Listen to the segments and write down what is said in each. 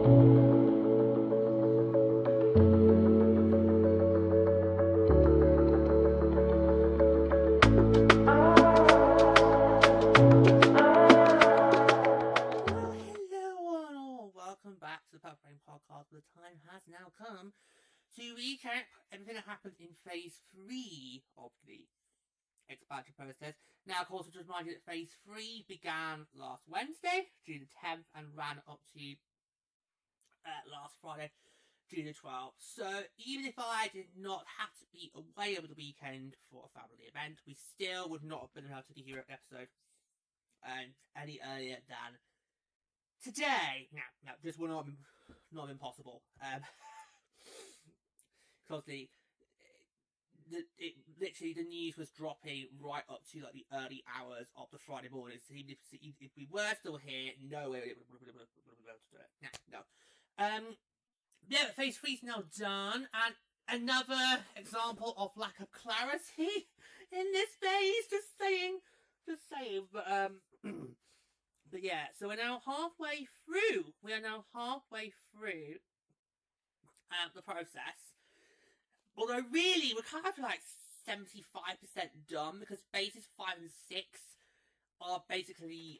The time has now come to recap everything that happened in phase 3 of the expansion process. Now, of course, to remind you that phase 3 began last Wednesday, June the 10th, and ran up to last Friday, June the 12th. So, even if I did not have to be away over the weekend for a family event, we still would not have been able to do the episode any earlier than today. No, this would not have been possible. Because literally the news was dropping right up to like the early hours of the Friday morning. So even if we were still here, no way we would have been able to do it. No. Yeah, phase 3 is now done, and another example of lack of clarity in this phase. Just saying. But yeah, so we're now halfway through. The process. Although really, we're kind of like 75% done, because phases 5 and 6 are basically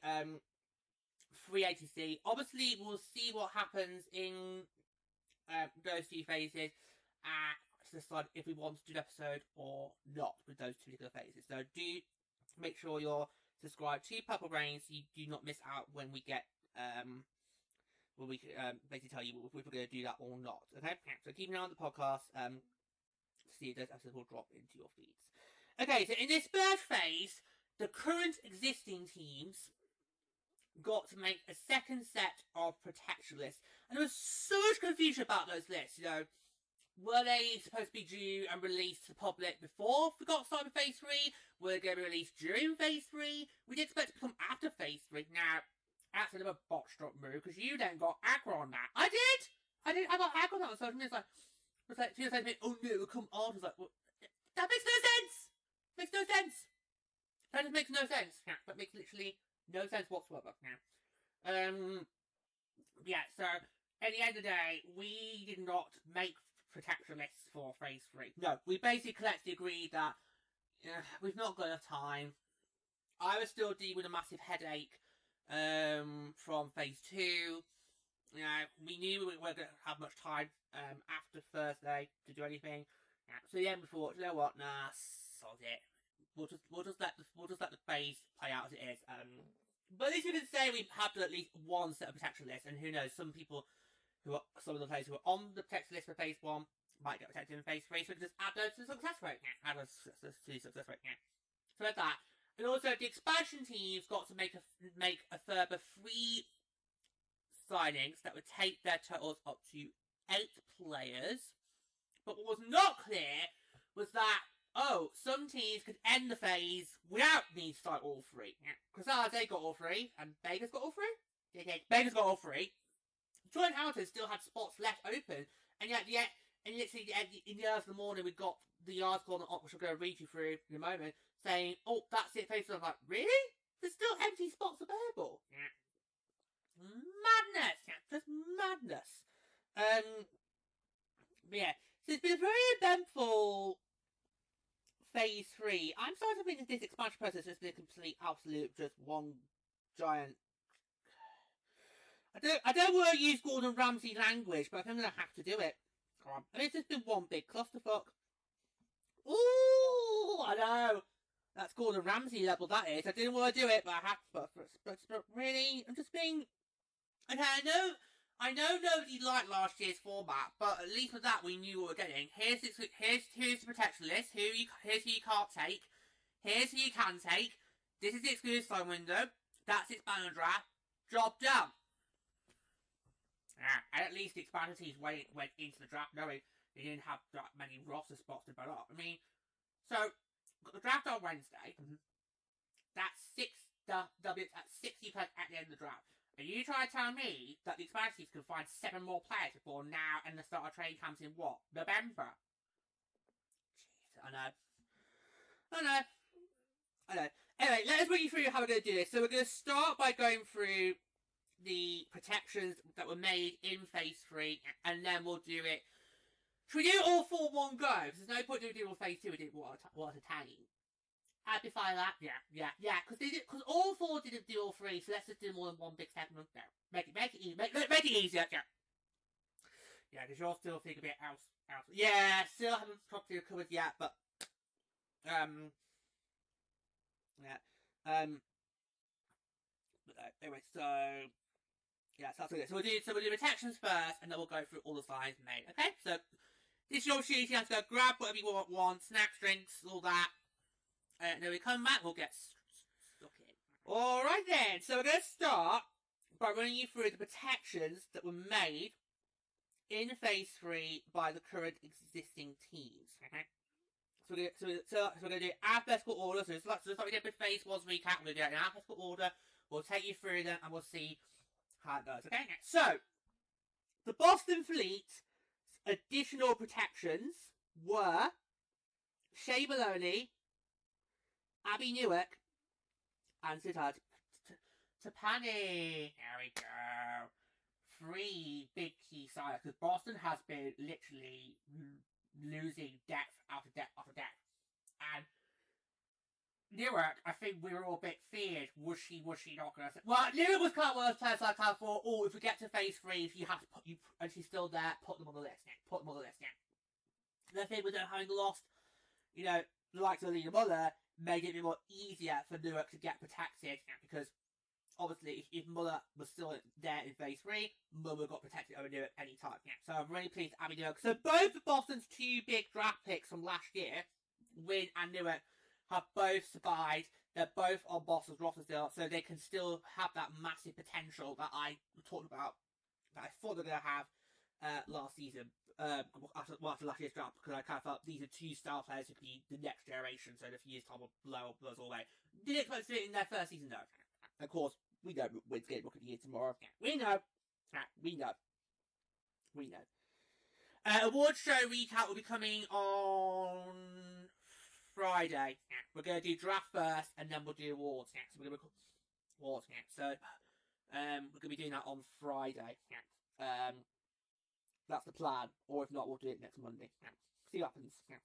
free ATC. Obviously, we'll see what happens in those two phases to decide if we want to do an episode or not with those two particular phases. So do make sure you're subscribed to Purple Brain so you do not miss out when we get when we basically tell you if we're going to do that or not. Okay, so keep an eye on the podcast to see if those episodes will drop into your feeds. Okay, so in this third phase, the current existing teams got to make a second set of protection lists, and there was so much confusion about those lists. You know, were they supposed to be due and released to the public before we got started with phase 3? Were they going to be released during phase 3? We did expect it to come after phase 3. Now, that's another botched up move, because you then got aggro on that. I got aggro on that on social media. It's like, people saying to me, oh no, it'll come on. I was like, well, that makes no sense! That just makes no sense. Yeah, that makes literally no sense whatsoever. Yeah, so at the end of the day, we did not make protection lists for phase 3. No, we basically collectively agreed that we've not got enough time. I was still dealing with a massive headache from phase 2. You know, we knew we weren't going to have much time after Thursday to do anything. Yeah, so then we thought, you know what? Nah, sod it. We'll just let the phase play out as it is. But at least we can say we've had at least one set of protection lists, and who knows, some of the players who are on the protection list for phase 1 might get protected in phase 3, so we can just add those to the success rate. So like that. And also, the expansion teams got to make a further 3 signings that would take their totals up to 8 players. But what was not clear was that, some teams could end the phase without needing to start all 3. Crusades, they got all 3, and Vegas got all 3? Yeah, Vegas got all 3. Joint Houses still had spots left open, and yet, literally in the hours of the morning, we got the article on, which I'm going to read you through in a moment, saying, oh, that's it, phase 1. I'm like, really? There's still empty spots available? Yeah. Madness! Yeah, just madness. But yeah, so it's been a very eventful phase 3. I'm starting to think that this expansion process has been a complete, absolute, just one giant. I don't want to use Gordon Ramsay language, but I think I'm going to have to do it. I mean, it's just been one big clusterfuck. Ooh, I know. That's Gordon Ramsay level, that is. I didn't want to do it, but I have to. But really, I'm just being. Okay, I know nobody liked last year's format, but at least with that we knew what we were getting. Here's the protection list. Here's who you can't take. Here's who you can take. This is the exclusive sign window. That's its banner draft. Job done. Yeah, and at least the expansion teams went into the draft knowing they didn't have that many roster spots to build up. I mean, so got the draft on Wednesday. That's 6 you play at the end of the draft. Are you trying to tell me that the expansion teams can find 7 more players before now and the start of training camps in what? November? Jeez, I know. Anyway, let us run you through how we're going to do this. So we're going to start by going through the protections that were made in phase 3, and then we'll do it. Should we do it all 4 one go? Because there's no point doing it all phase 2 and do it one at a time. I'd be fine with that. Yeah. Because all 4 didn't do all 3, so let's just do more than one big segment. No. Make it easier. Yeah, because you're still thinking a bit out. Yeah, still haven't properly recovered yet, but anyway, so yeah, so that's good. So we'll do protections first, and then we'll go through all the signs made. Okay, so this is your opportunity. You have to go grab whatever you want, snacks, drinks, all that. And then we come back, we'll get stuck in. Alright then, so we're going to start by running you through the protections that were made in phase 3 by the current existing teams. Okay? So we're going to do alphabetical order. So it's like we did with phase 1's recap. We're going to do it in alphabetical order. We'll take you through them and we'll see how it goes. Okay? So, the Boston Fleet's additional protections were Shea Maloney, Abby Newark, and Siddharth Tapani. There we go. 3 big key sides, because Boston has been literally losing depth after depth after depth. And Newark, I think we were all a bit feared. Was she not going to... Well, Newark was kind of one of those players like I thought, oh, if we get to phase 3, if you have to put you, and she's still there, put them on the list. Yeah, put them on the list, yeah. And I think with them having lost, you know, the likes of Alina Muller, made it a bit more easier for Newark to get protected, yeah, because obviously if Muller was still there in phase 3, Muller got protected over Newark any time. Yeah. So I'm really pleased Abby Newark. So both of Boston's 2 big draft picks from last year, Wynn and Newark, have both survived. They're both on Boston's roster still, so they can still have that massive potential that I talked about, that I thought they were going to have last season. After last year's draft, because I kind of felt these are 2 star players who could be the next generation, so in a few years' time will blow us all away. Didn't expect to do it in their first season, though. Of course, we know Wynn's getting Book of the Year tomorrow. We know. Award show recap will be coming on Friday. We're going to do draft first, and then we'll do awards. So we're going to record awards. So we're going to be doing that on Friday. That's the plan, or if not, we'll do it next Monday. Yeah. See what happens. Yeah.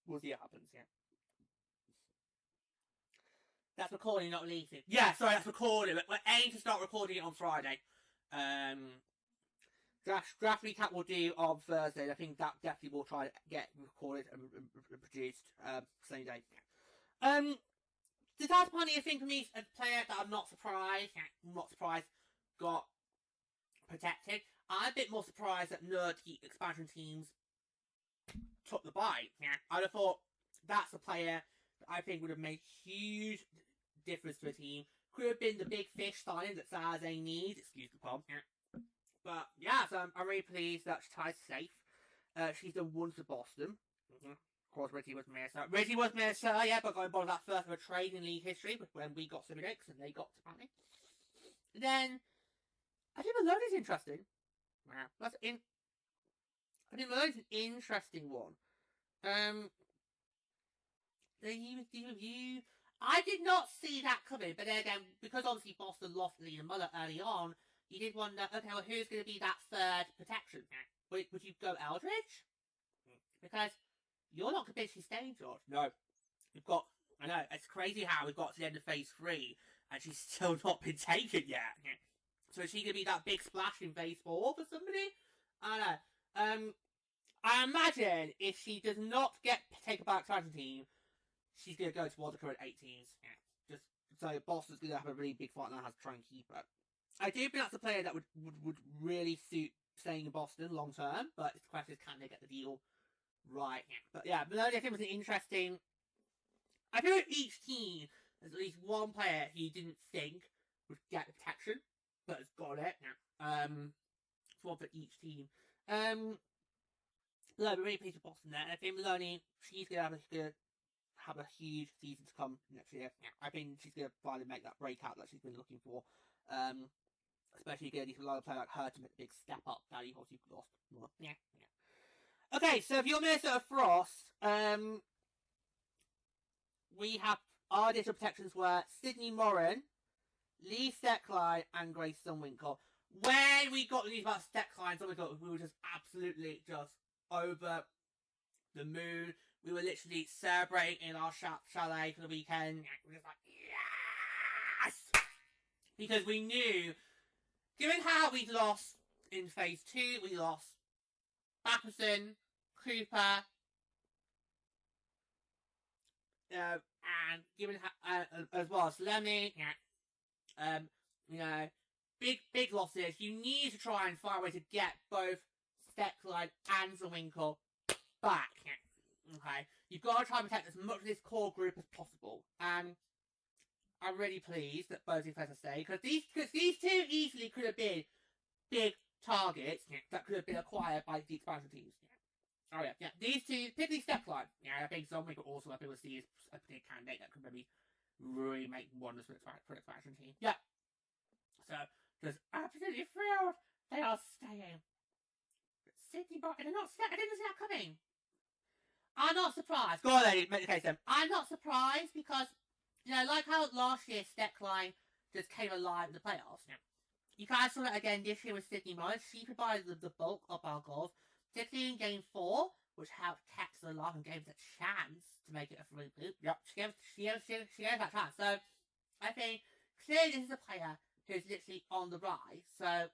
We'll see what happens. Yeah. That's recording, not releasing. Yeah, sorry, that's recording. We're aiming to start recording it on Friday. Draft recap we'll do on Thursday. I think that definitely will try to get recorded and produced same day. Siddharth Tapani, I think, for me, a player that I'm not surprised. Got protected. I'm a bit more surprised that nerd expansion teams took the bite. Yeah. I'd have thought that's a player that I think would have made huge difference to a team. Could have been the big fish signing that Saze needs. Excuse the pun. Yeah. But yeah, so I'm really pleased that Ty's safe. She's done once to Boston. Of course, Reggie was Mercer. Yeah, but got involved in that first of a trade in league history when we got Simonics and they got Tapani. Then I think Maloney's interesting. Wow, I think Maloney's an interesting one. I did not see that coming, but then again, because obviously Boston lost Alina Muller early on, you did wonder, okay, well, who's going to be that third protection? Would you go Eldridge? Because you're not convinced she's staying, George. No. I know, it's crazy how we've got to the end of phase 3 and she's still not been taken yet. So is she going to be that big splash in phase 4 for somebody? I don't know. I imagine if she does not get taken by expansion team, she's going to go towards the current 18s. Yeah. Just so Boston's going to have a really big fight and has to try and keep her. I do think that's a player that would really suit staying in Boston long term, but the question is, can they get the deal right? Yeah. But yeah, Maloney I think was an interesting. I feel like each team there's at least one player who you didn't think would get the protection, but has got it. Yeah. It's one for each team. We're really pleased with Boston there. I think Maloney, she's going to have a huge season to come next year. Yeah. I think she's going to finally make that breakout that she's been looking for. Especially getting a lot of players like her to make a big step up. Now you've obviously lost more. Yeah. Okay, so if you're Minnesota Frost, we have our additional protections were Sydney Moran, Lee Steckline and Grace Sunwinkle. When we got the news about Steckline, we were just absolutely just over the moon. We were literally celebrating in our chalet for the weekend. We were just like, yes! Because we knew, given how we lost in phase 2, we lost Apperson, Cooper, and given as well as Lemmy, you know, big losses. You need to try and find a way to get both Steckline and Sunwinkle back. Okay, you've got to try and protect as much of this core group as possible, and I'm really pleased that both these players are staying because these two easily could have been big targets that could have been acquired by the expansion teams. Oh yeah. These two, particularly Steckline. I think Sunwinkle also I will see as a big candidate that could maybe really make wonders for the expansion team. Yeah. So just absolutely thrilled they are staying. Sydney Barton, they're not staying. I didn't see that coming. I'm not surprised. Go on, lady, make the case then. I'm not surprised because, like how last year Steckline just came alive in the playoffs. You guys saw that again this year with Sydney Morris. She provided the bulk of our goals, particularly in Game 4, which helped Tex alive and gave us a chance to make it a free poop. Yep, she gave that chance. So, I think, clearly this is a player who's literally on the rise. So,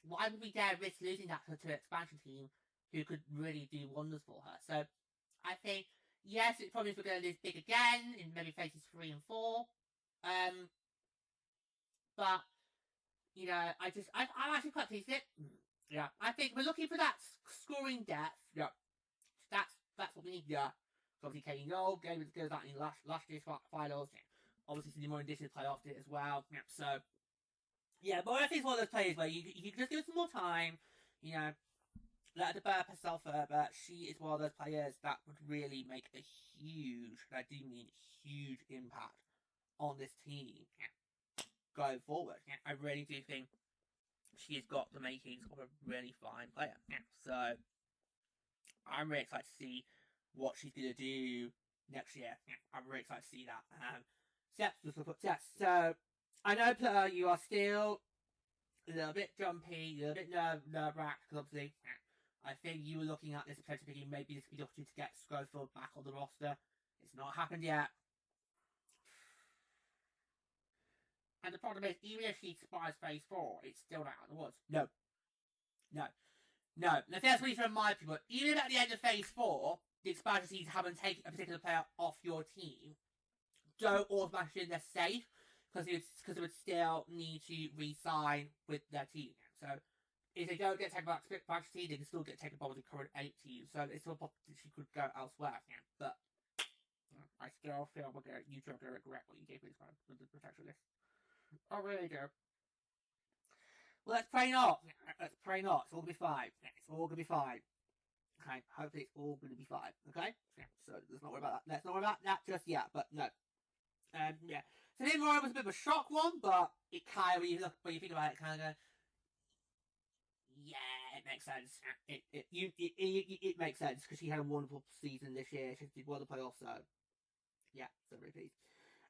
why would we dare risk losing that to an expansion team who could really do wonders for her? So, I think, yes, it probably we're going to lose big again in maybe phases 3 and 4. But, I'm actually quite pleased with it. Yeah. I think we're looking for that scoring depth. Yeah. That's what we need. Yeah. Obviously, Katie Noel goes out in last year's finals. Yeah. Obviously, Sydney Morris this year's playoffs did as well. Yeah. So, yeah, but I think it's one of those players where you can just give it some more time. Let her develop herself further. She is one of those players that would really make a huge, I do mean huge impact on this team going forward. I really do think she has got the makings of a really fine player. So I'm really excited to see what she's going to do next year. I'm really excited to see that. So I know you are still a little bit jumpy, a little bit nerve-wracked, because obviously I think you were looking at this potentially thinking maybe this could be the opportunity to get Schofield back on the roster. It's not happened yet. And the problem is, even if she survives phase 4, it's still not out of the woods. No. Now, that's really from my people. Even if at the end of phase 4, the expansion teams haven't taken a particular player off your team, don't automatically they're safe, because it would still need to re-sign with their team. So, if they don't get taken back to the expansion team, they can still get taken by the current 8 team. So, it's still possible that she could go elsewhere. But, I still feel you two are going to regret what you gave me with the protection list. I really do. Well, let's pray not. Let's pray not. It's all going to be fine. It's all going to be fine. Okay, hopefully it's all going to be fine. Okay? So let's not worry about that. Let's not worry about that just yet, but no. Yeah. So Sydney Morris was a bit of a shock one, but it kind of, when you think about it, kind of go, yeah, it makes sense. It makes sense, because she had a wonderful season this year. She did well in the playoffs, so yeah, so very pleased.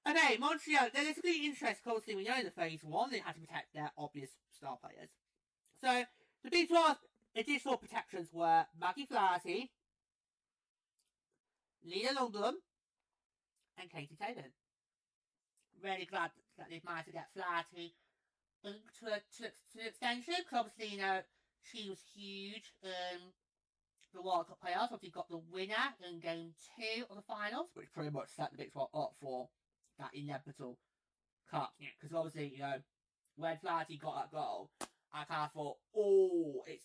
Okay, Montreal, then it's really interesting, obviously we know in the phase 1 they had to protect their obvious star players. So, the big 12 additional protections were Maggie Flaherty, Leah Lundblom, and Katie Taylor. Really glad that they've managed to get Flaherty to an extension, because obviously, she was huge in the World Cup playoffs. Obviously got the winner in Game 2 of the finals, which pretty much set the Big 12 up for that inevitable cup. Because obviously, when Flaherty got that goal, I kind of thought, it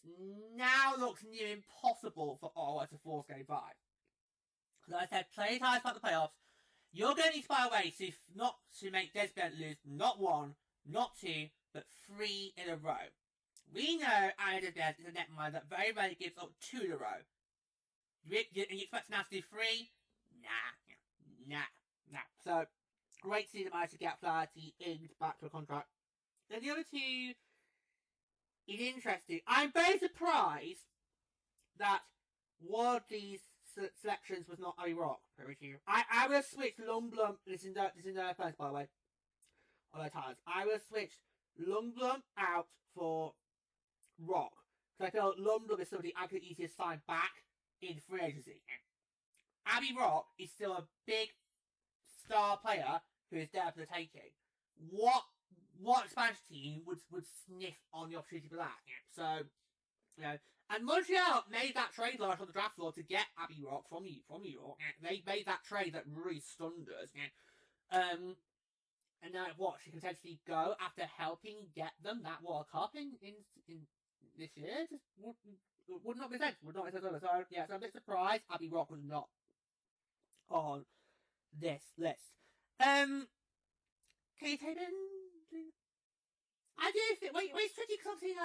now looks near impossible for Ottawa to force Game 5. Because I said, play hard about the playoffs. You're going to need to find a way not to make Desbent lose not 1, not 2, but 3 in a row. We know Anna Desbent is a netminder that very rarely gives up 2 in a row. You expect now to do 3? Nah. So, great to see them manage to get Flaherty back to a contract. Then the other two is interesting. I'm very surprised that one of these selections was not Abby Rock. I would have switched Lundblom. This is no offense, by the way. on their talents. I would switch Lundblom out for Rock. Because I feel Lundblom is somebody I could easily sign back in free agency. Abby Rock is still a big star player who is there for the taking. What expansion team would sniff on the opportunity for that? So, you know, and Montreal made that trade last on the draft floor to get Abby Rock from New York. They made that trade that really stunned us. And now what? She can potentially go after helping get them that World Cup in this year. Just would not make sense. Would not make sense. So yeah, so I'm a bit surprised Abby Rock was not on this list. Katie Tatum. I do think it's tricky because obviously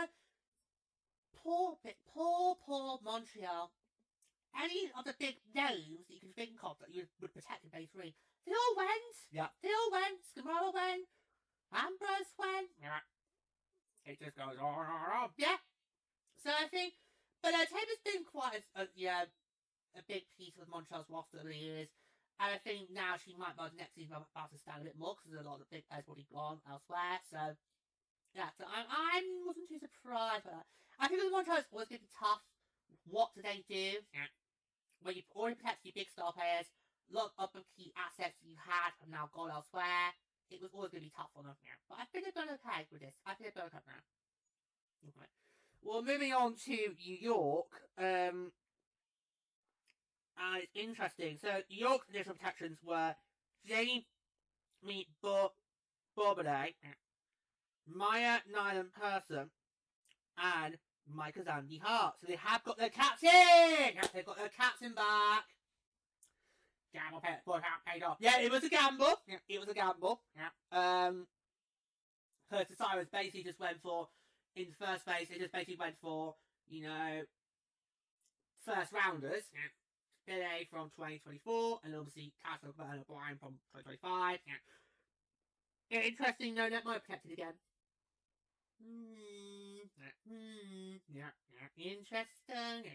poor Montreal. Any of the big names that you can think of that you would protect in base 3, they all went. Yeah. They all went. Skamara went. Ambrose went. Yeah. It just goes on. Yeah. So I think, but Tatum's been quite a big piece of Montreal's roster over the years. And I think now she might, by the next season, about to stand a bit more because there's a lot of big players already gone elsewhere. So, yeah, so I wasn't too surprised by that. I think the Montreal's always going to be tough. What do they do? Yeah. When you've already protected your big star players, a lot of other key assets you had have now gone elsewhere. It was always going to be tough on them. Yeah. But I think they've done okay with this. I think they've done okay now. Okay. Well, moving on to New York. It's interesting. So, New York's initial protections were Jamie Bobade, Maya Nyland Person, and Micah Zandy Hart. So they have got their captain! They've got their captain back. Gamble paid off. Yeah, it was a gamble. Yeah, it was a gamble. Yeah. Curtis Cyrus basically just went for, in the first phase, they just basically went for, first rounders. Yeah. Billy from 2024, and obviously Castle Burner Brian from 2025. Yeah. Interesting, no net might protected again. Yeah. Interesting.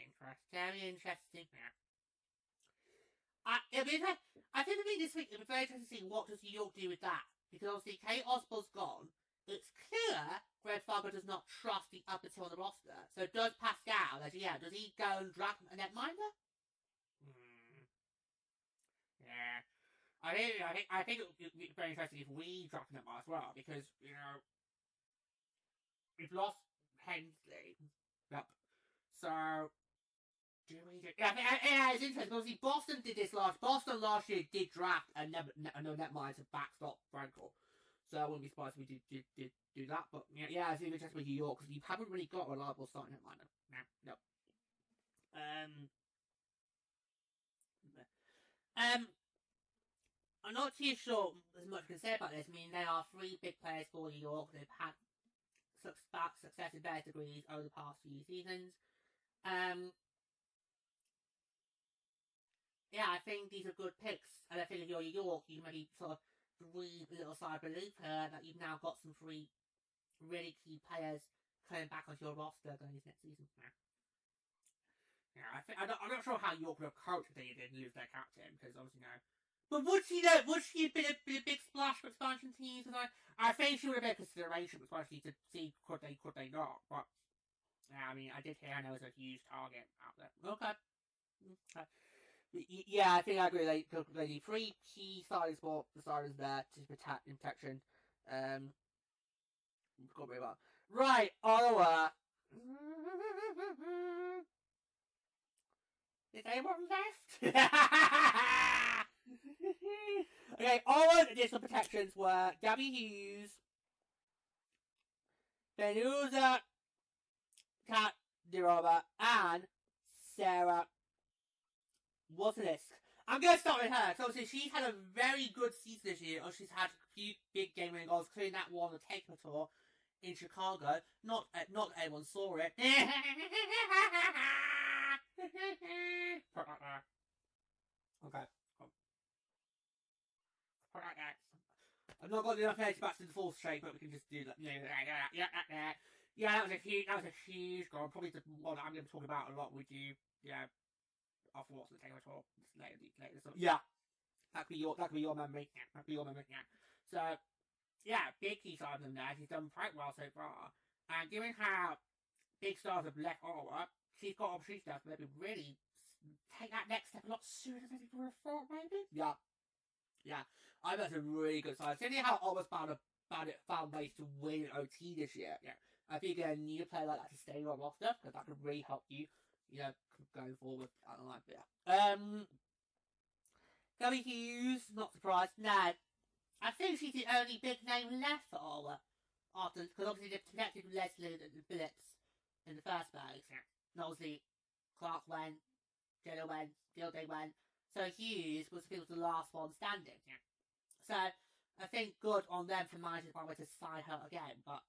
Very interesting. Yeah. I think for me this week, it'll be very interesting to see what does New York do with that. Because obviously Kate Osborne's gone. It's clear Greg Fargo does not trust the upper two on the roster. So does Pascal, does he go and drag a netminder? Yeah. I think it would be very interesting if we drop them as well, because, we've lost Hensley. Yep. So, do we do... Yeah, it's interesting, because Boston did this Boston last year did draft a netminder to backstop Frankel. So I wouldn't be surprised if we did do that, but yeah, it's interesting with New York, because you haven't really got a reliable starting netminder. No. I'm not too sure there's much I can say about this. I mean, there are 3 big players for New York. They've had success in various degrees over the past few seasons. Yeah, I think these are good picks. And I think if you're New York, you can maybe sort of breathe a little sigh of relief here that you've now got some 3 really key players coming back onto your roster going into next season. Yeah, I'm not sure how York would have coped if they didn't lose their captain, because obviously But would she have been a big splash for expansion teams? I think she would have been a consideration, especially to see could they not. But yeah, I mean, I did hear there was a huge target out there. Okay. Yeah, I think I agree. They need 3 key starters for the starters there to protect protection. Got very well. Right, Ottawa. Is anyone left? Okay, all additional protections were Gabby Hughes, Benuza Kat Diroba, and Sarah Wozniak. I'm going to start with her, because obviously she's had a very good season this year. She's had a few big game-winning goals, including that one on the Takeover Tour in Chicago. Not that anyone saw it. Put that there. Okay. Put that there. I've not got enough energy back to the 4th straight, but we can just do that. Yeah, that was a huge goal. Probably the one that I'm going to talk about a lot with you. Yeah. After what's the Takeover Tour later. So, yeah. That could be your memory. Yeah. That could be your memory. Yeah. So, yeah, big key sign from there. She's done quite well so far. And given how big stars have left Aura, she's got opportunities to maybe really take that next step a lot sooner than people would have thought, maybe. Yeah. I think that's a really good sign. Seeing how Aura's found ways to win OT this year. Yeah. I think you're going to need a player like that to stay on roster, because that could really help you, going forward. I don't like that. Gabby Hughes, not surprised. No. I think she's the only big name left for Aura. Because obviously they've connected with Leslie and Phillips in the first place. Yeah. And obviously Clark went, Jenna went, Gilday went. So Hughes was the last one standing. Yeah. So I think good on them for managing to find a way to sign her again. But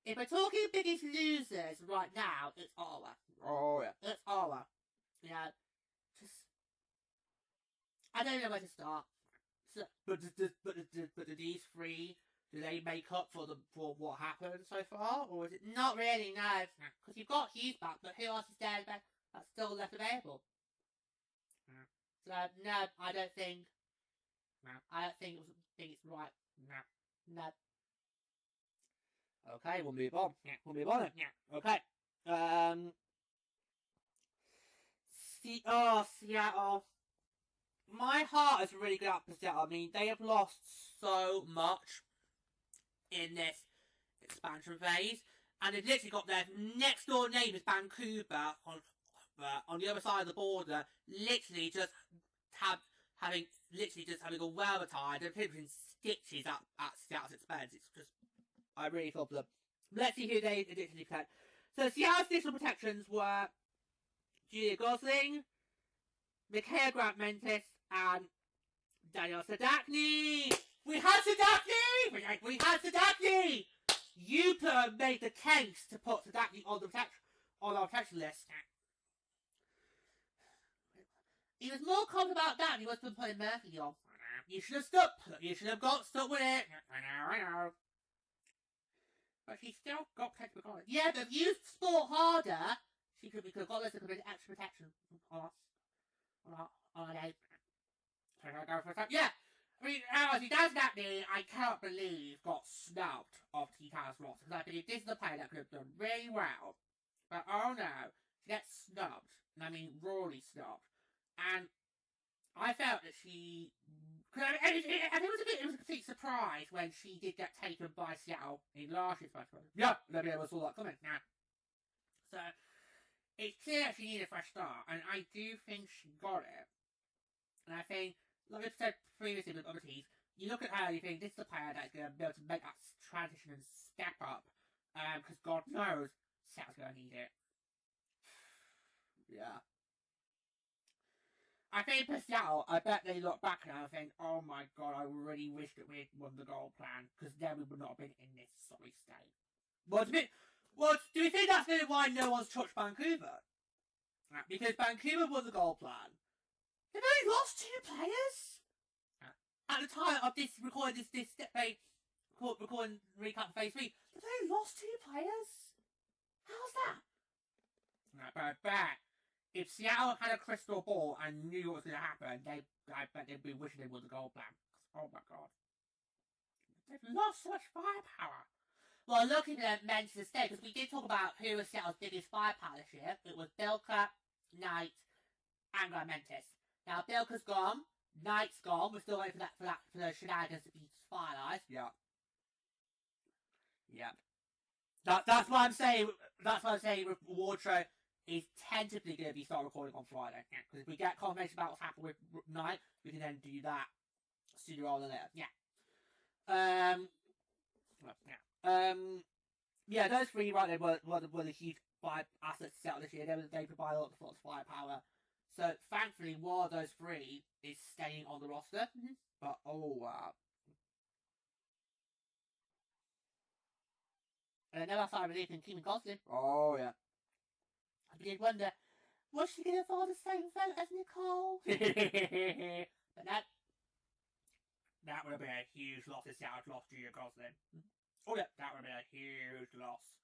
if we're talking biggest losers right now, it's Aura. Oh yeah. It's Aura. Just I don't know where to start. So, but do these three, do they make up for what happened so far, or is it not really? No, because you've got Hughes back, but who else is there that's still left available? So no, I don't think. No, I don't think it's right. No. Okay, we'll move on. Yeah, we'll move on. Yeah. Okay. Seattle. My heart is really good up for Seattle. I mean, they have lost so much in this expansion phase, and they've literally got their next door neighbours, Vancouver, on the other side of the border, literally just having a well retired and people in stitches at Seattle's expense. It's just, I really feel for them. Let's see who they additionally protect. So Seattle's additional protections were Julia Gosling, Mikaela Grant Mentis, and Danielle Sadachny. We had Sadachny! We had Sadachny! You made the case to put Sadachny on our protection list. He was more confident about that than he was to putting Murphy on. You should have stuck. You should have stuck with it. I know. But she still got protection. Yeah, but if you fought harder, she could have got this extra protection on a day. Yeah. I mean, as he does that, I can't believe got snubbed off T-Towers Ross. Because I believe this is a player that could have done really well. But oh no, she gets snubbed. And I mean, royally snubbed. And I felt that she... I think it was a complete surprise when she did get taken by Seattle in last year's first round. Yeah, nobody ever saw that coming. Nah. So, it's clear that she needed a fresh start. And I do think she got it. And I think, like I've said previously with other teams, you look at her and you think, this is a player that's going to be able to make that transition and step up. Because God knows, Seattle's going to need it. Yeah. I think for Seattle, I bet they look back now and think, oh my god, I really wish that we'd won the goal plan, because then we would not have been in this sorry state. Well, do you think that's why no one's touched Vancouver? Because Vancouver won the goal plan. They've only lost 2 players! At the time of this recording recap phase 3, they've only lost 2 players! How's that? But I bet if Seattle had a crystal ball and knew what was going to happen, I bet they'd be wishing they won the goal plan. Oh my god. They've lost so much firepower. Well, looking at Men's State, because we did talk about who was Seattle's biggest firepower this year. It was Bilka, Knight, and Mentis. Now, Bilka's gone. Knight's gone. We're still waiting for the shenanigans to be finalised. Yeah. That's what I'm saying. That's what I'm saying with Wardrobe is tentatively going to be start recording on Friday. Because if we get confirmation about what's happened with Knight, we can then do that sooner rather than later. Yeah. Those 3 right there were the huge assets set up this year. They provide a lot of firepower. So thankfully, one of those 3 is staying on the roster. But oh wow. And another side relief in Keegan Gosling. Oh yeah. I did wonder, was she going to follow the same vote as Nicole? But that would have been a huge loss if Seattle lost Julia Gosling. Oh yeah, that would have been a huge loss.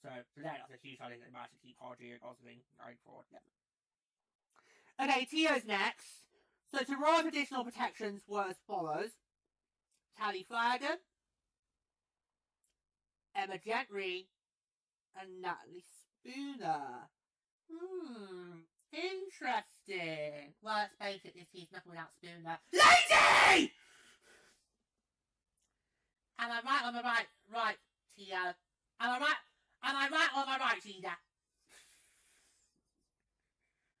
So for them, that's a huge challenge that managed to keep Julia Gosling going forward. Yeah. Okay, Tio's next. So Toronto's additional protections were as follows. Tally Flanagan, Emma Gentry, and Natalie Spooner. Interesting. Well, let's face it, this season nothing without Spooner. Lady! Am I right or am I right? Right, Tia. Am I right? Am I right or am I right, Tia?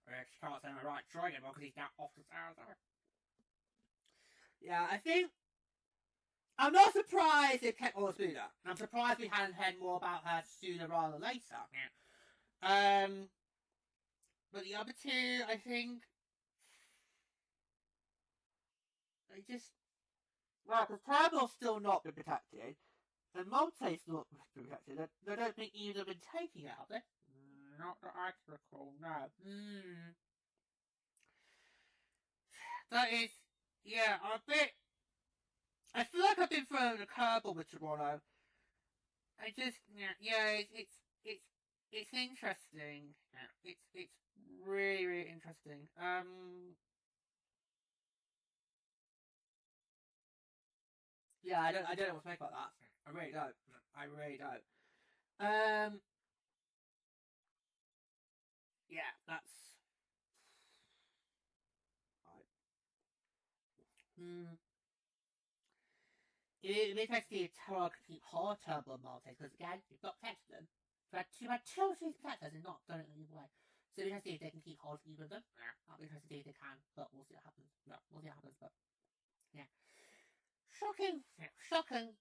She can't say I'm right Troy anymore because he's now off to Sarah. Yeah, I think I'm not surprised it kept all Spooner. I'm surprised we hadn't heard more about her sooner rather than later. But the other two, I think, they just because Turnbull's still not been protected, and Monte's not been protected. They don't think either have been taking it, have they? Not that I can recall, no. That is, yeah, I'm a bit. I feel like I've been thrown a curveball with Toronto. I just, yeah, it's interesting. It's really, really interesting. Yeah, I don't know what to make about that. I really don't. Yeah, that's. Right. It makes me see Tara keep her turbo Maltese because again, you've got protected them. You've had two season protectors and not done it in either way. So we're going to see if they can keep hold of either of them. I'll be interested to see if they can, but we'll see what happens. Yeah, we'll see what happens, but yeah. Shocking. Shocking.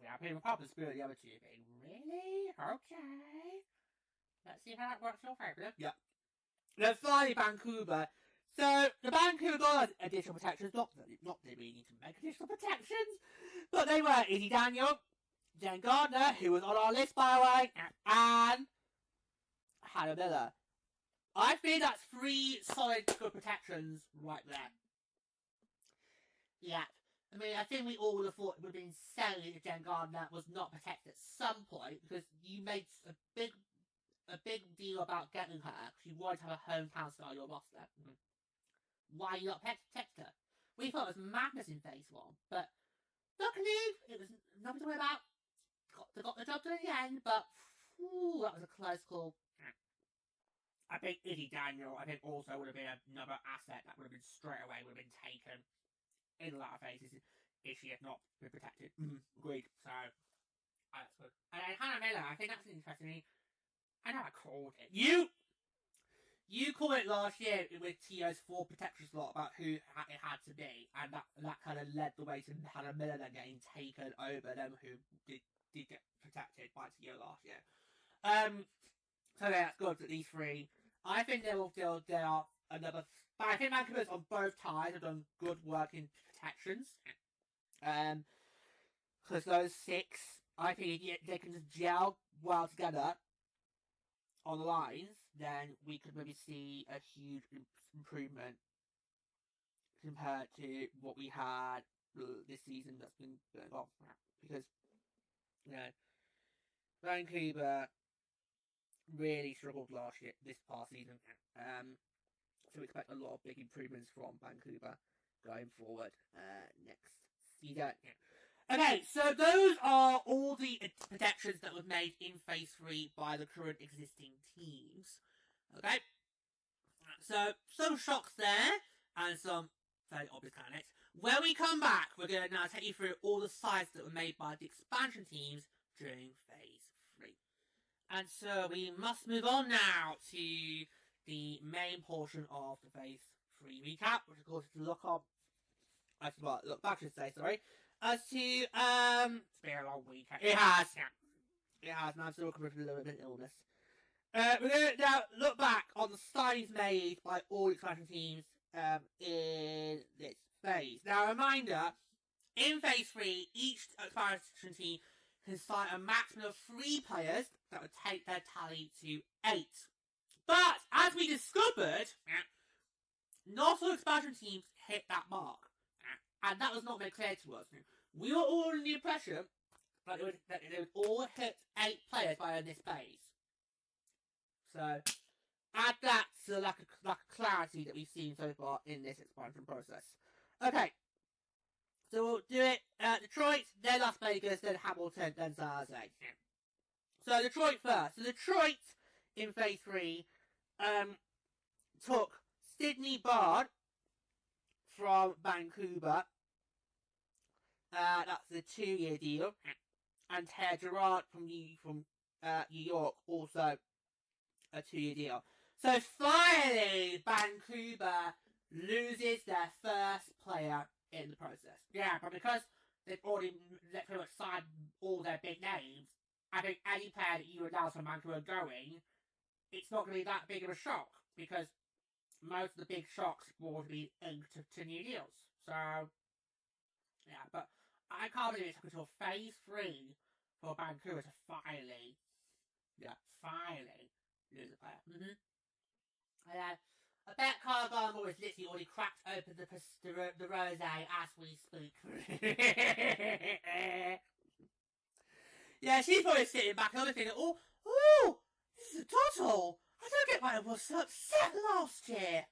Yeah, people probably spirit the other two being really? Okay. Let's see how that works in your favour. Yeah. Then finally, Vancouver. So, the Vancouver got additional protections. Not that they really need to make additional protections, but they were Izzy Daniel, Jen Gardner, who was on our list, by the way, and Hannah Miller. I think that's 3 solid good protections right there. Yeah. I mean, I think we all would have thought it would have been silly if Jen Gardner was not protected at some point, because you made a big deal about getting her, because you wanted to have a hometown star on your roster. Why you not protect her? We thought it was madness in phase 1, but luckily it was nothing to worry about. They got the job done in the end, but that was a close call. I think Izzy Daniel, also would have been another asset that would have been straight away taken in the latter phases if she had not been protected. Agreed. So that's good. And then Hannah Miller, I think that's interesting. I know I called it. You called it last year with Tio's 4 protection slot about who it had to be, and that kind of led the way to Hannah Miller then getting taken over them who did get protected by Tio last year. So yeah, that's good for these 3. I think they are another. But I think Vancouver's on both ties have done good work in protections. Because those 6, I think if they can just gel well together on the lines, then we could maybe see a huge improvement compared to what we had this season that's been going on. Because, Vancouver really struggled this past season. So we expect a lot of big improvements from Vancouver going forward next season. Okay, so those are all the protections that were made in Phase 3 by the current existing teams. Okay? So, some shocks there, and some fairly obvious candidates. When we come back, we're going to now take you through all the sides that were made by the expansion teams during Phase 3. And so, we must move on now to the main portion of the Phase 3 recap, which of course is to look back, I should say, sorry. As to, it's been a long week. It has, and I'm still recovering from a little bit of illness. We're going to now look back on the signings made by all expansion teams in this phase. Now, a reminder, in Phase 3, each expansion team can sign a maximum of 3 players that would take their tally to 8. But, as we discovered, not all expansion teams hit that mark. And that was not made clear to us. We were all under the impression that they would all hit 8 players by this phase. So, add that to the lack of clarity that we've seen so far in this expansion process. Okay. So we'll do it. Detroit, then Las Vegas, then Hamilton, then San Jose. So Detroit first. So Detroit in phase 3 took Sydney Bard from Vancouver. That's a 2-year deal. And Ted Gerard from New York, also a 2-year deal. So finally, Vancouver loses their first player in the process. Yeah, but because they've already pretty much signed all their big names, I think any player that you announce from Vancouver going, it's not going to be that big of a shock, because most of the big shocks will be inked to new deals. So, yeah, but I can't believe it took until phase 3 for Vancouver to finally lose a player. I bet Carl Garner is literally already cracked open the rosé as we speak. Yeah, she's probably sitting back and thinking, oh, this is a total. I don't get why I was so upset last year.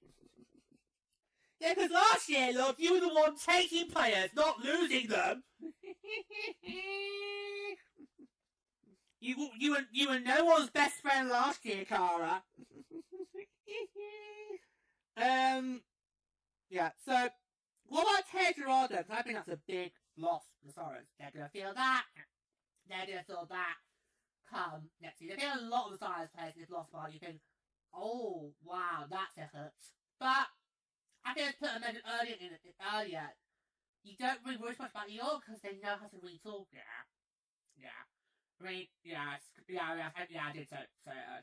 Yeah, because last year, look, you were the one taking players, not losing them. You were no one's best friend last year, Cara. Yeah, so what about Ted Gerard, though? Because I think that's a big loss for the Sorrows. They're going to feel that. They're going to feel that come next year. There's a lot of the Sorrows players they've lost by. You think, oh, wow, that's a hurt. But I think I put them earlier. You don't really worry much about New York because they know how to retool. Yeah. I mean, I did say it.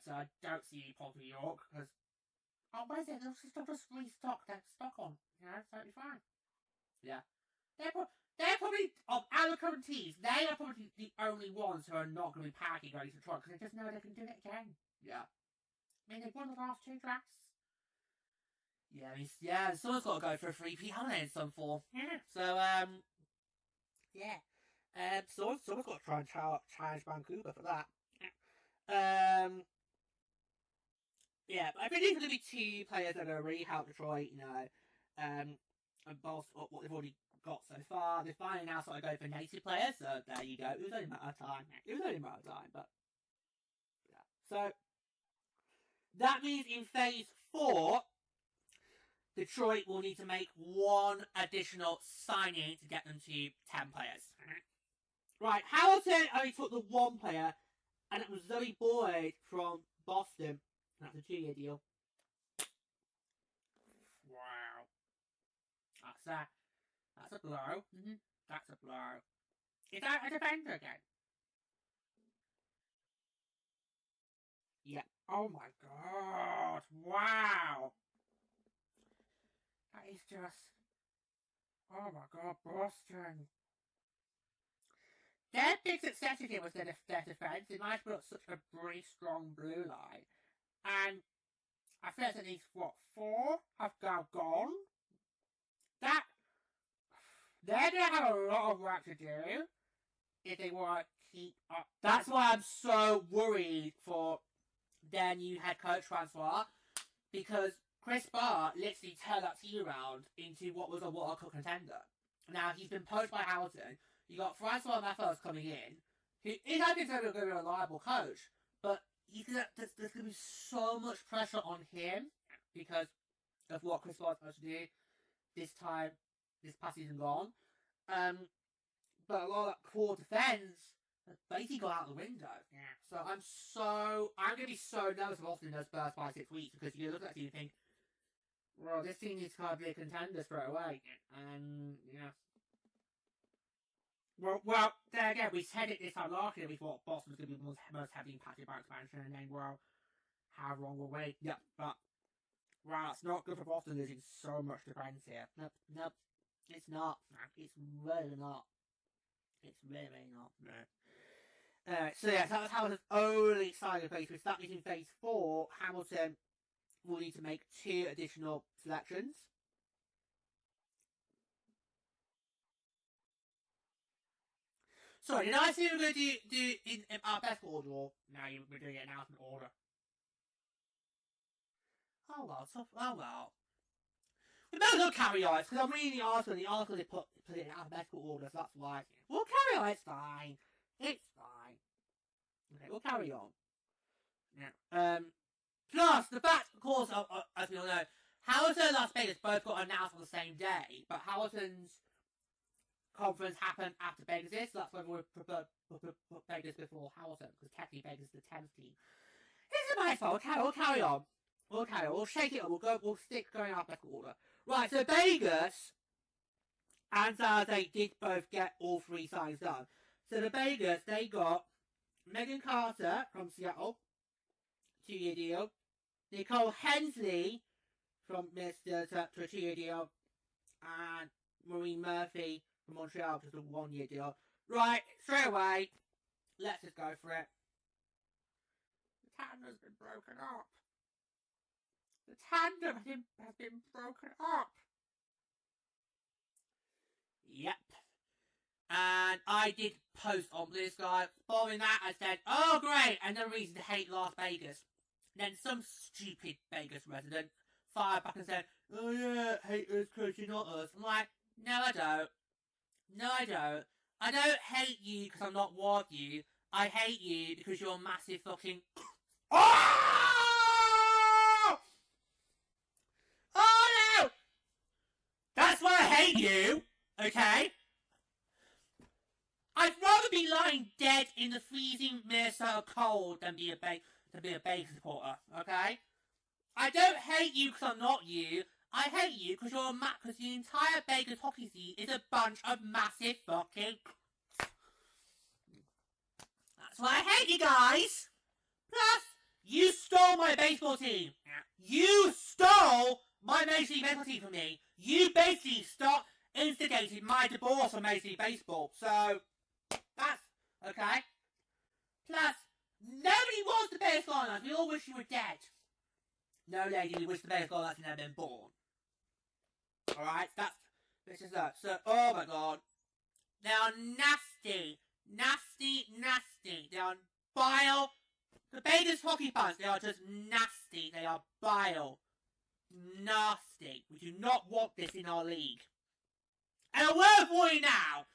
So I don't see any problem with New York because, what is it? They'll just restock their stock on. It's totally fine. Yeah. They're probably, of our current teams, they are probably the only ones who are not going to be packing going to Detroit because they just know they can do it again. Yeah. I mean, they've won the last 2 drafts. Yeah, someone's got to go for a 3P, haven't they, in some form? Yeah. So, yeah. Someone's got to try and challenge Vancouver for that. Yeah, but I think these are going to be 2 players that are going to really help Detroit, and bolster up what they've already got so far. They finally now started going for native players, so there you go. It was only a matter of time. But yeah. So that means in phase 4, Detroit will need to make 1 additional signing to get them to 10 players. Right, Hamilton only took the 1 player, and it was Zoe Boyd from Boston. That's a 2-year deal. Wow. That's a blow. That's a blow. Is that a defender again? Yeah. Oh my god. Wow. That is just... Oh my god, Boston. Their big success here was their defense. They managed to put up such a very strong blue line. And I feel like at least, 4 have now gone? They're going to have a lot of work to do if they want to keep up. That's why I'm so worried for their new head coach, Francois, because Chris Barr literally turned that team around into what was a World Cup contender. Now, he's been poached by Hamilton. You got Francois Mathos coming in, who is, I think, going to be a reliable coach, but there's going to be so much pressure on him because of what Chris Barr is supposed to do this past season gone. But a lot of that core defense basically got out the window. Yeah. So I'm going to be so nervous of Austin in those first 5-6 weeks because you look at it and you think, well, this team needs to kind of be a contender straight away. And, yeah. Well, there again, we said it this time last year, we thought Boston was going to be the most heavily impacted by expansion, and then, well, how long will we? Yep, but, wow, it's not good for Boston losing so much defense here. Nope, it's not. It's really not. It's really not. No. So yeah, that was Hamilton's only signing phase 3. So that means in phase 4, Hamilton will need to make 2 additional selections. Sorry, did I say we were going to do in alphabetical order, or no, we're doing it now in order? Oh well. We better not carry on, because I'm reading the article, and the article they put it in alphabetical order, so that's why. We'll carry on, it's fine. It's fine. Okay, we'll carry on. Yeah. Plus, the fact, of course, as we all know, Hamilton and Las Vegas both got announced on the same day, but Hamilton's conference happened after Vegas', so that's why we would prefer put Vegas before Hamilton, because technically Vegas is the 10th team. It's my fault. We'll carry on. We'll carry on. We'll shake it up. We'll stick going up like order. Right, so Vegas and San Jose did both get all 3 signs done. So the Vegas, they got Megan Carter from Seattle, 2-year deal. Nicole Hensley from Minnesota to a 2-year deal. And Maureen Murphy from Montreal, just a 1-year deal. Right, straight away, let's just go for it. The tandem's been broken up. The tandem has been broken up. Yep. And I did post on this guy. Following that, I said, oh great, and no reason to hate Las Vegas. Then some stupid Vegas resident fired back and said, oh yeah, hate us because you're not us. I'm like, no I don't. No I don't. I don't hate you because I'm not one of you. I hate you because you're a massive fucking... Oh! Oh no! That's why I hate you, okay? I'd rather be lying dead in the freezing Minnesota cold than be a Vegas supporter, okay? I don't hate you because I'm not you. I hate you because you're because the entire Vegas hockey scene is a bunch of massive fucking... That's why I hate you guys! Plus, you stole my baseball team! You stole my Major League Baseball team from me! You basically instigated my divorce from Major League Baseball, so... That's... okay? Plus, nobody wants the Bears Skyliners. We all wish you were dead. No lady, we wish the Bears Skyliners had never been born. Alright, this is that. So, oh my god. They are nasty. Nasty, nasty. They are vile. The Vegas hockey fans, they are just nasty. They are vile. Nasty. We do not want this in our league. And a word of warning now.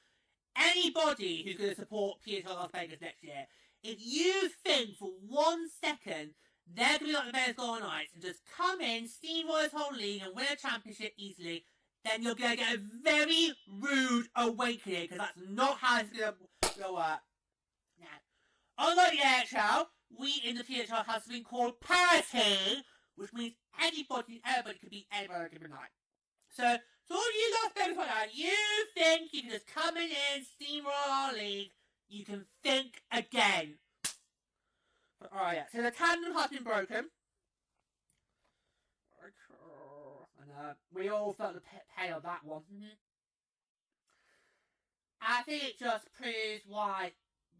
Anybody who's going to support PWHL Las Vegas next year, if you think for 1 second they're going to be like the Vegas Golden Knights and just come in, steamroll this whole league and win a championship easily, then you're going to get a very rude awakening, because that's not how it's going to work. Now, unlike the AHL, we in the PWHL have something called parity, which means everybody can be anybody given night. So all you Las Vegas fans, you think you can just come in and steamroll our league, you can think again. Alright, yeah. So the tandem has been broken. And we all felt the pain of that one. I think it just proves why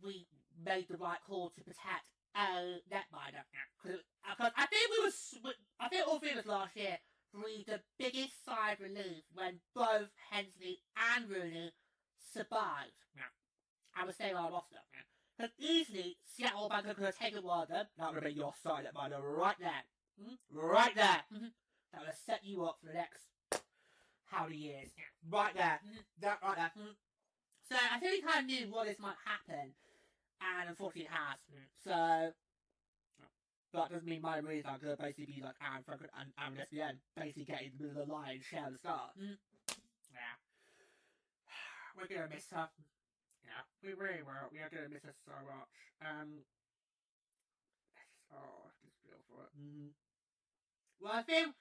we made the right call to protect netminder. Because I think all 3 of us last year breathed the biggest sigh of relief when both Hensley and Rooney survived. I was staying on our roster. Because easily, Seattle Banker could have taken one of them. That would have been your side netminder right there. Right there. That would have set you up for the next how many years. Right there. That right there. So I think we kind of knew what this might happen. And unfortunately it has. So that doesn't mean my movies are going to basically be like Aaron Franklin and Aaron SBN basically getting the middle of the line and share the start. Yeah. We're going to miss her. Yeah, we really will. We are going to miss her so much. Oh, I just feel for it. Well, I think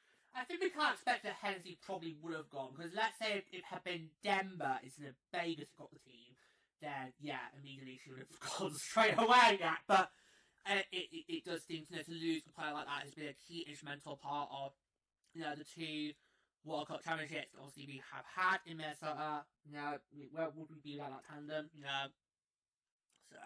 we can't expect that Hensley probably would have gone, because let's say if it had been Denver instead of Vegas who got the team, then yeah, immediately she would have gone straight away. Yeah, but it does seem to lose a player like that has been a key instrumental part of the 2 World Cup championships. Obviously, we have had in Minnesota. Where would we be without that tandem? So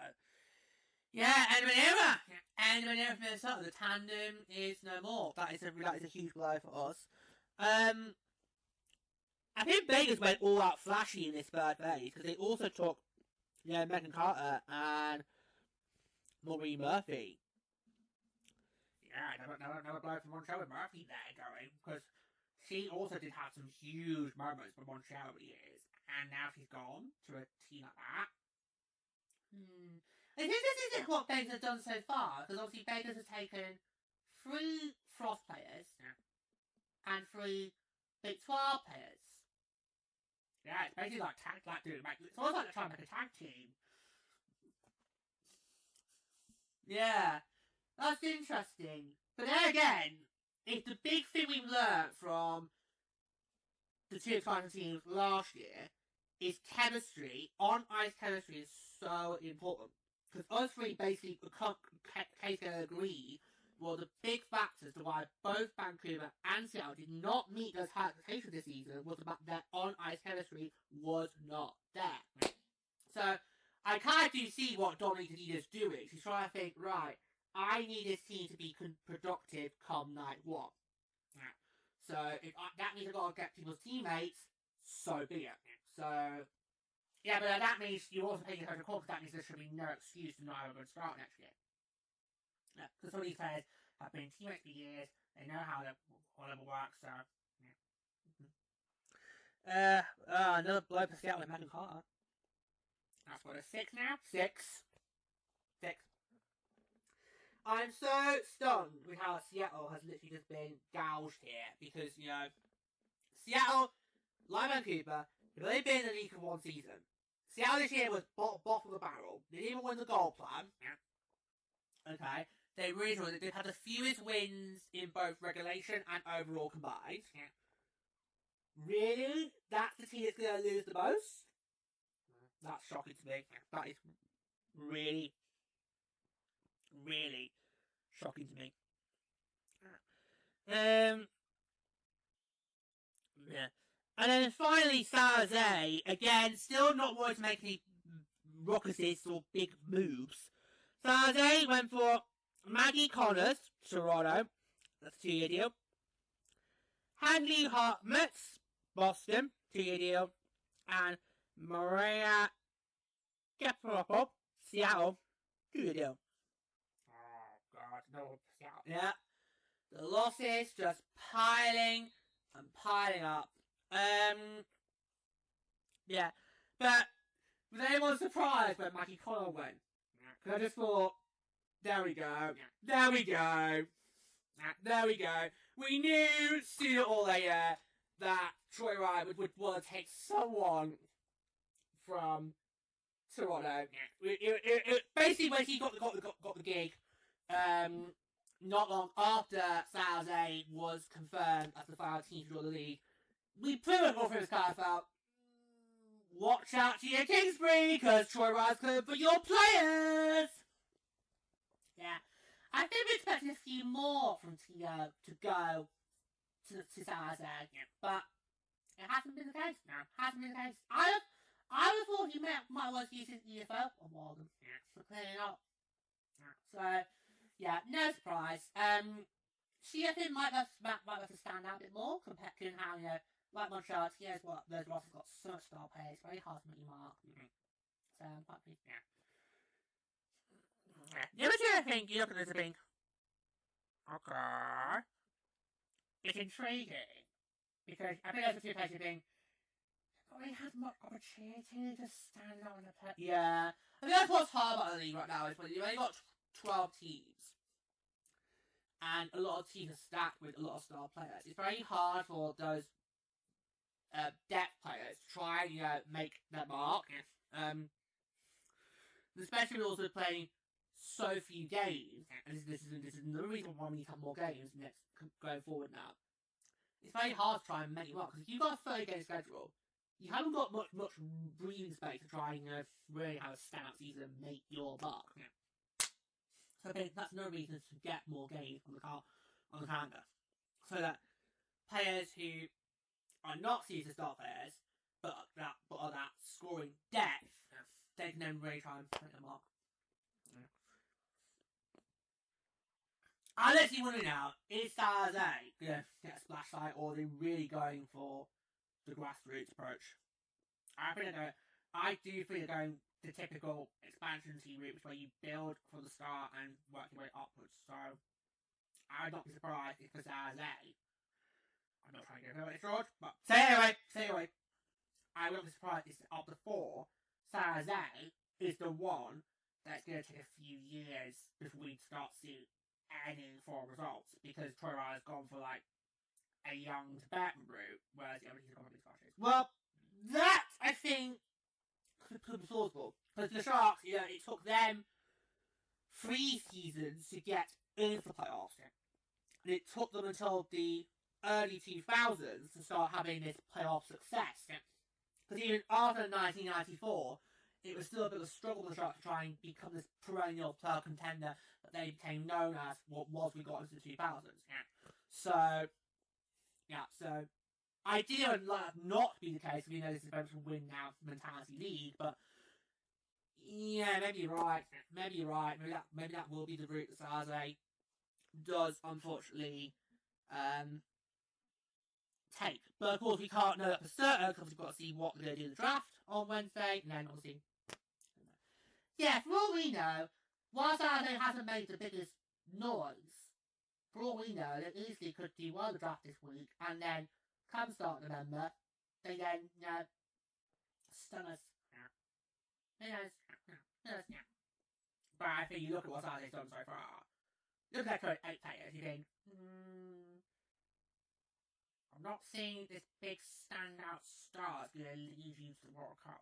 yeah, end of an era. End of an era for Minnesota. The tandem is no more. That is a huge blow for us. I think Vegas went all out flashy in this third phase, because they also took Megan Carter and Maureen Murphy. Yeah, another blow from Montreal with Murphy there going, because she also did have some huge moments for Montreal over the years, and now she's gone to a team like that. I think this isn't what Vegas has done so far, because obviously Vegas has taken 3 Frost players and 3 Big 12 players. Yeah, it's basically like it's almost like they're trying to make a tag team. Yeah, that's interesting. But then again, if the big thing we've learned from the 2 expansion teams last year is chemistry, on-ice chemistry is so important. Because us 3 basically can agree were the big factors to why both Vancouver and Seattle did not meet those high expectations this season was the fact that on-ice chemistry was not there. So, I kind of do see what Dominique is doing. She's trying to think, right, I need this team to be productive come night 1. So, if that means I've got to get people's teammates, so be it. So, yeah, but that means you're also paying your coach because that means there should be no excuse to not have a good start next year. Because some of these players have been teammates for years, they know how whatever works, so, yeah. Another blow for Seattle with Megan Carter. That's what, a 6 now? 6. I'm so stunned with how Seattle has literally just been gouged here. Because, you know, Seattle, like Vancouver, they've only been in the league for 1 season. Seattle this year was bottom of the barrel. They didn't even win the goal plan. Okay. They've had the fewest wins in both regulation and overall combined. Really? That's the team that's going to lose the most? That's shocking to me. That is really, really shocking to me. Yeah. And then finally, San Jose, again, still not wanting to make any ruckuses or big moves. San Jose went for Maggie Connors, Toronto. That's a 2-year deal. Handley Hartmutz, Boston, 2-year deal. And Maria Gaparopo, Seattle, 2-year deal. Oh, God, no, Seattle. Yeah. The losses just piling and piling up. Yeah. But was anyone surprised when Maggie Connor went? Because I just thought, there we go. There we go. There we go. We knew sooner or later that Troy Ryan would want to take someone from Toronto. Basically, when he got the gig, not long after San Jose was confirmed as the final team to draw the league, we pretty much all through this kind of felt, watch out, Gia Kingsbury, because Troy Ryan's coming for your players! Yeah. I think we're expecting a few more from Tio to go to San Jose, but it hasn't been the case. No, hasn't been the case. I would have thought he might want to use his UFO on Morgan, but clearly not. So, yeah, no surprise. She, I think, might have to stand out a bit more compared to how, you know, like Montreal, here's what those rosters got so much star players, very hard to make your mark. So, I'm quite pleased. The other two, I think, you look at this and think, okay, it's intriguing. Because I think those are 2 places you think, oh, they had much opportunity to stand out on the play. Yeah. I think that's what's hard about the league right now, is when you've only got 12 teams. And a lot of teams are stacked with a lot of star players. It's very hard for those depth players to try and, you know, make their mark. Especially with also playing so few games, and this is the reason why we need to have more games going forward now. It's very hard to try and make your mark, because if you've got a 30-game schedule, you haven't got much breathing space to try and, you know, really have a stand-up season and make your mark. So I think that's no reason to get more games on the calendar. So that players who are not season star players, but are that scoring depth, they can then really try and make their mark. I literally want to know now, is San Jose going to get a splash site, or are they really going for the grassroots approach? I do think they're going the typical expansion team route, where you build from the start and work your way upwards. So, I would not be surprised if for San Jose, I'm not trying to get it, George, but say anyway. I wouldn't be surprised if of the four, Sarazay is the one that's going to take a few years before we start seeing any form of results, because Troy has gone for like a young Tibetan route, whereas the other teams have gone for Scottish. Well, that I think could be plausible, because the Sharks, you know, it took them 3 seasons to get into the playoffs, and it took them until the early 2000s to start having this playoff success. Because even after 1994, it was still a bit of a struggle for the Sharks to try and become this perennial playoff contender that they became known as what was we got into the 2000s. So ideally it would not be the case. We know this is a win now mentality league, but yeah, maybe you're right. Maybe that will be the route that Sarazay does, unfortunately, take. But of course we can't know that for certain because we've got to see what they're going to do in the draft on Wednesday, and then obviously, yeah, for all we know, whilst Sarazay hasn't made the biggest noise, for all we know, they easily could do well the draft this week, and then come start November, they then, you know, stun us. But I think you look at what Saturday's done so far. Look at their 8 players, you think, I'm not seeing this big standout star that's going to lead you to the World Cup.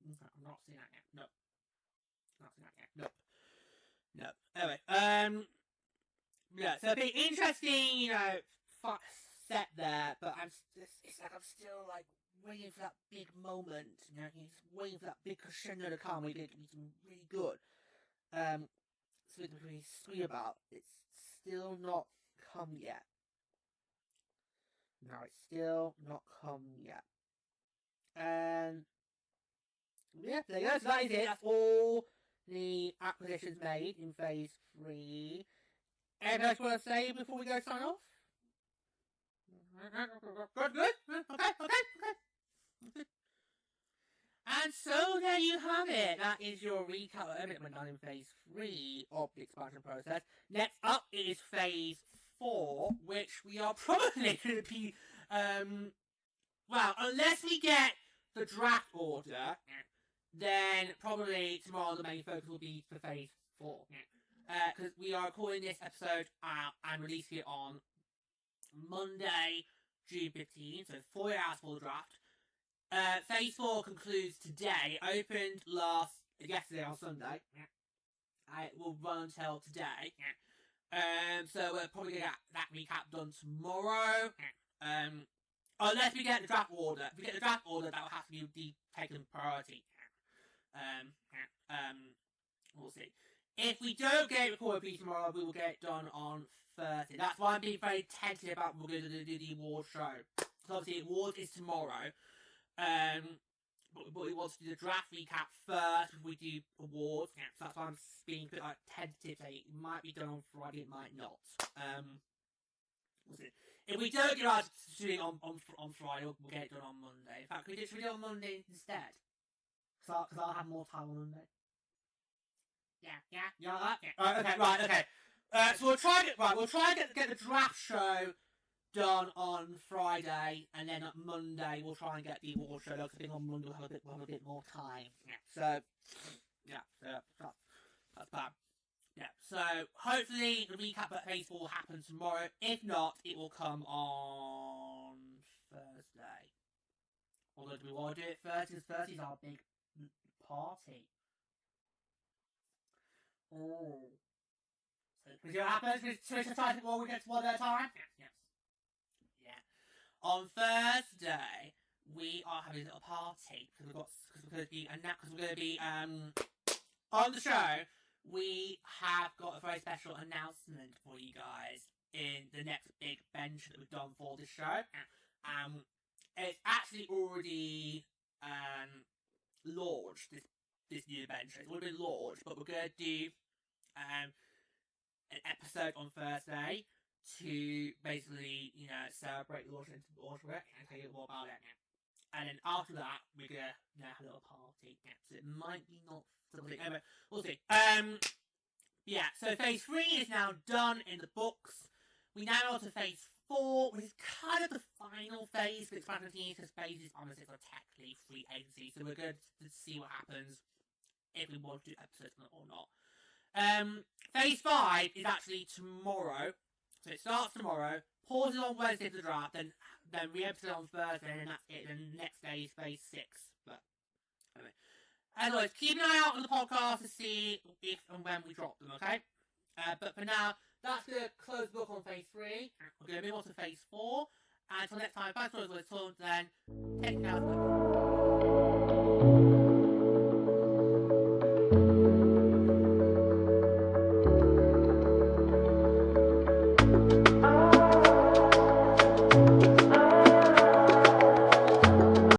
I'm not seeing that yet. Nope. Not seeing that yet. Nope. Anyway, yeah, so it'll be interesting, you know, set there, but it's like I'm still like waiting for that big moment, you know, he's waiting for that big crescendo to come where you get something really good. Something to really sweet about. It's still not come yet. No, it's still not come yet. And yeah, there you go. So that is it. That's all the acquisitions made in phase 3. Anything else you want to say before we go sign off? Good. Okay. And so there you have it. That is your recap of everything that went on in phase 3 of the expansion process. Next up is phase 4, which we are probably going to be, well, unless we get the draft order, then probably tomorrow the main focus will be for phase 4. Because we are recording this episode out and releasing it on Monday, June 15th, so 4 hours for the draft. Phase 4 concludes today. Opened yesterday on Sunday. It will run until today. So we're probably going to get that recap done tomorrow. Unless we get the draft order. If we get the draft order, that will have to be taken priority. We'll see. If we don't get it recorded tomorrow, we will get it done on Thursday. That's why I'm being very tentative about we're going to do the award show. So obviously, the award is tomorrow. But we want to do the draft recap first before we do awards. So that's why I'm being a bit like tentative. Say it might be done on Friday, it might not. We'll see. If we don't get around to doing it on Friday, we'll get it done on Monday. In fact, should we do it on Monday instead? Because I'll have more time on Monday. Yeah. You like that? Yeah. Okay. So we'll try and get the draft show done on Friday, and then on Monday we'll try and get the award show done, because I think on Monday we'll have a bit more time. So that's bad. So hopefully the recap at phase 4 will happen tomorrow. If not, it will come on Thursday. Although do we want to do it Thursday? Because Thursday's our big party. Oh. So, we see what happens. We switch the time before we get to one at a time. Yes. Yeah. On Thursday, we are having a little party because we're going to be on the show. We have got a very special announcement for you guys in the next big bench that we've done for this show. It's actually already launched, this new bench. It's already been launched, but we're going to do an episode on Thursday to basically, celebrate the launch of it and tell you more about it. And then after that, we're going to have a little party. So it might be not something. Anyway, we'll see. So phase 3 is now done in the books. We now go to phase 4, which is kind of the final phase for expansion teams, because phases 5 and 6 are technically free agency, so we're going to see what happens if we want to do episodes or not. Phase 5 is actually tomorrow, so it starts tomorrow, pauses on Wednesday for the draft, then re-episode on Thursday, and that's it. Then the next day is phase 6. But anyway, as always, keep an eye out on the podcast to see if and when we drop them. Okay, but for now, that's gonna close the book on phase 3. We're gonna move on to phase 4. And until next time, thanks for always talking. Then take care.